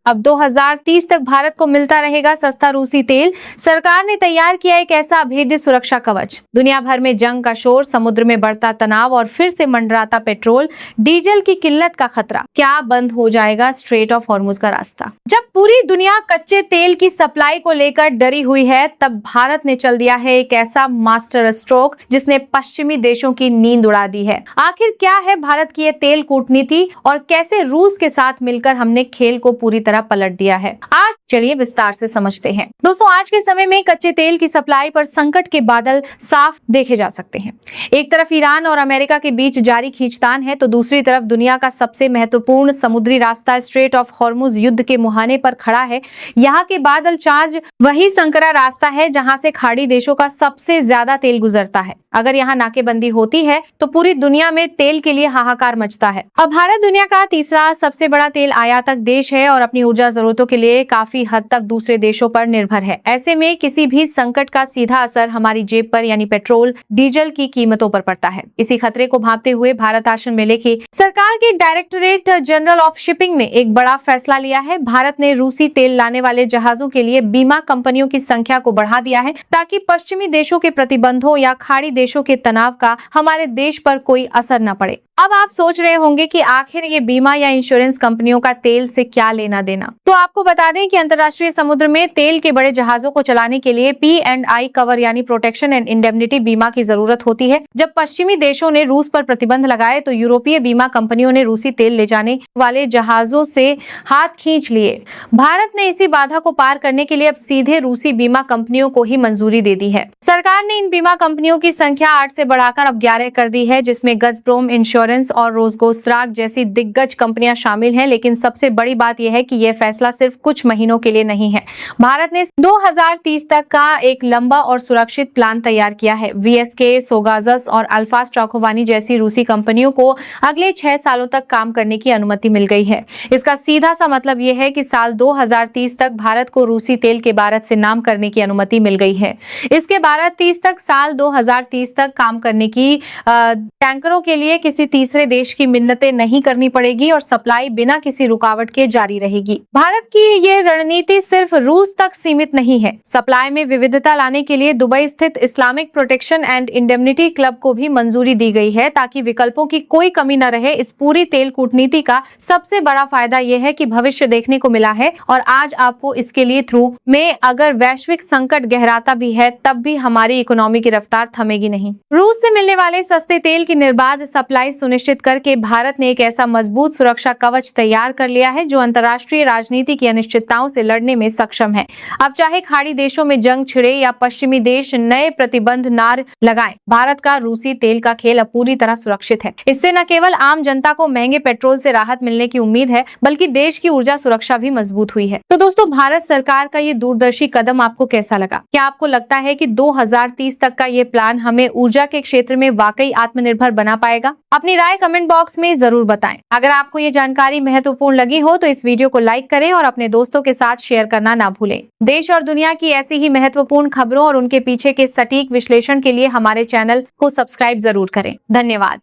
अब 2030 तक भारत को मिलता रहेगा सस्ता रूसी तेल। सरकार ने तैयार किया एक ऐसा अभेद्य सुरक्षा कवच। दुनिया भर में जंग का शोर, समुद्र में बढ़ता तनाव और फिर से मंडराता पेट्रोल डीजल की किल्लत का खतरा। क्या बंद हो जाएगा स्ट्रेट ऑफ हॉर्मुज का रास्ता? जब पूरी दुनिया कच्चे तेल की सप्लाई को लेकर डरी हुई है, तब भारत ने चल दिया है एक ऐसा मास्टर स्ट्रोक जिसने पश्चिमी देशों की नींद उड़ा दी है। आखिर क्या है भारत की ये तेल कूटनीति और कैसे रूस के साथ मिलकर हमने खेल को पूरी तरह पलट दिया है? आज चलिए विस्तार से समझते हैं। दोस्तों, आज के समय में कच्चे तेल की सप्लाई पर संकट के बादल साफ देखे जा सकते हैं। एक तरफ ईरान और अमेरिका के बीच जारी खींचतान है, तो दूसरी तरफ दुनिया का सबसे महत्वपूर्ण समुद्री रास्ता स्ट्रेट ऑफ हॉर्मुज युद्ध के मुहाने पर खड़ा है। यहाँ के बादल चार्ज वही संकरा रास्ता है जहाँ से खाड़ी देशों का सबसे ज्यादा तेल गुजरता है। अगर यहाँ नाकेबंदी होती है तो पूरी दुनिया में तेल के लिए हाहाकार मचता है। अब भारत दुनिया का तीसरा सबसे बड़ा तेल आयातक देश है और अपनी ऊर्जा जरूरतों के लिए काफी हद तक दूसरे देशों पर निर्भर है। ऐसे में किसी भी संकट का सीधा असर हमारी जेब पर यानी पेट्रोल डीजल की कीमतों पर पड़ता है। इसी खतरे को भांपते हुए भारत आश्रम मेले की सरकार के डायरेक्टरेट जनरल ऑफ शिपिंग ने एक बड़ा फैसला लिया है। भारत ने रूसी तेल लाने वाले जहाजों के लिए बीमा कंपनियों की संख्या को बढ़ा दिया है ताकि पश्चिमी देशों के प्रतिबंधों या खाड़ी देशों के तनाव का हमारे देश पर कोई असर न पड़े। अब आप सोच रहे होंगे कि आखिर ये बीमा या इंश्योरेंस कंपनियों का तेल से क्या लेना देना। तो आपको बता दें कि अंतर्राष्ट्रीय समुद्र में तेल के बड़े जहाजों को चलाने के लिए P&I कवर यानी प्रोटेक्शन एंड इंडेमनिटी बीमा की जरूरत होती है। जब पश्चिमी देशों ने रूस पर प्रतिबंध लगाए तो यूरोपीय बीमा कंपनियों ने रूसी तेल ले जाने वाले जहाजों से हाथ खींच लिए। भारत ने इसी बाधा को पार करने के लिए अब सीधे रूसी बीमा कंपनियों को ही मंजूरी दे दी है। सरकार ने इन बीमा कंपनियों की संख्या 8 से बढ़ाकर अब 11 कर दी है, जिसमें गजप्रोम इंश्योरेंस और रोसगोस्त्राक जैसी दिग्गज कंपनियां शामिल हैं। लेकिन सबसे बड़ी बात यह है कि यह फैसला सिर्फ कुछ महीनों के लिए नहीं है। भारत ने 2030 तक का एक लंबा और सुरक्षित प्लान तैयार किया है। VSK, सोगाजस और अल्फा स्ट्राकोवानी जैसी रूसी कंपनियों को अगले 6 सालों तक काम करने की अनुमति मिल गई है। इसका सीधा सा मतलब यह है कि साल 2030 तक भारत को रूसी तेल के भारत से नाम करने की अनुमति मिल गई है। इसके 2030 तक साल 2030 तक काम करने की टैंकरों के लिए किसी तीसरे देश की मिन्नतें नहीं करनी पड़ेगी और सप्लाई बिना किसी रुकावट के जारी रहेगी। भारत की ये रणनीति सिर्फ रूस तक सीमित नहीं है। सप्लाई में विविधता लाने के लिए दुबई स्थित Islamic protection and indemnity club को भी मंजूरी दी गई है ताकि विकल्पों की कोई कमी न रहे। इस पूरी तेल कूटनीति का सबसे बड़ा फायदा यह है कि भविष्य देखने को मिला है और आज आपको इसके लिए थ्रू में अगर वैश्विक संकट गहराता भी है तब भी हमारी इकोनॉमी की रफ्तार थमेगी नहीं। रूस से मिलने वाले सस्ते तेल की निर्बाध सप्लाई सुनिश्चित करके भारत ने एक ऐसा मजबूत सुरक्षा कवच तैयार कर लिया है जो अंतर्राष्ट्रीय राजनीति की अनिश्चितताओं से लड़ने में सक्षम है। अब चाहे खाड़ी देशों में जंग छिड़े या पश्चिमी देश नए प्रतिबंध नार लगाएं, भारत का रूसी तेल का खेल अब पूरी तरह सुरक्षित है। इससे न केवल आम जनता को महंगे पेट्रोल से राहत मिलने की उम्मीद है बल्कि देश की ऊर्जा सुरक्षा भी मजबूत हुई है। तो दोस्तों, भारत सरकार का ये दूरदर्शी कदम आपको कैसा लगा? क्या आपको लगता है कि 2030 तक का ये प्लान हमें ऊर्जा के क्षेत्र में वाकई आत्मनिर्भर बना पाएगा? अपनी राय कमेंट बॉक्स में जरूर बताएं। अगर आपको ये जानकारी महत्वपूर्ण लगी हो तो इस वीडियो को लाइक करें और अपने दोस्तों के साथ शेयर करना ना भूलें। देश और दुनिया की ऐसी ही महत्वपूर्ण खबरों और उनके पीछे के सटीक विश्लेषण के लिए हमारे चैनल को सब्सक्राइब जरूर करें। धन्यवाद।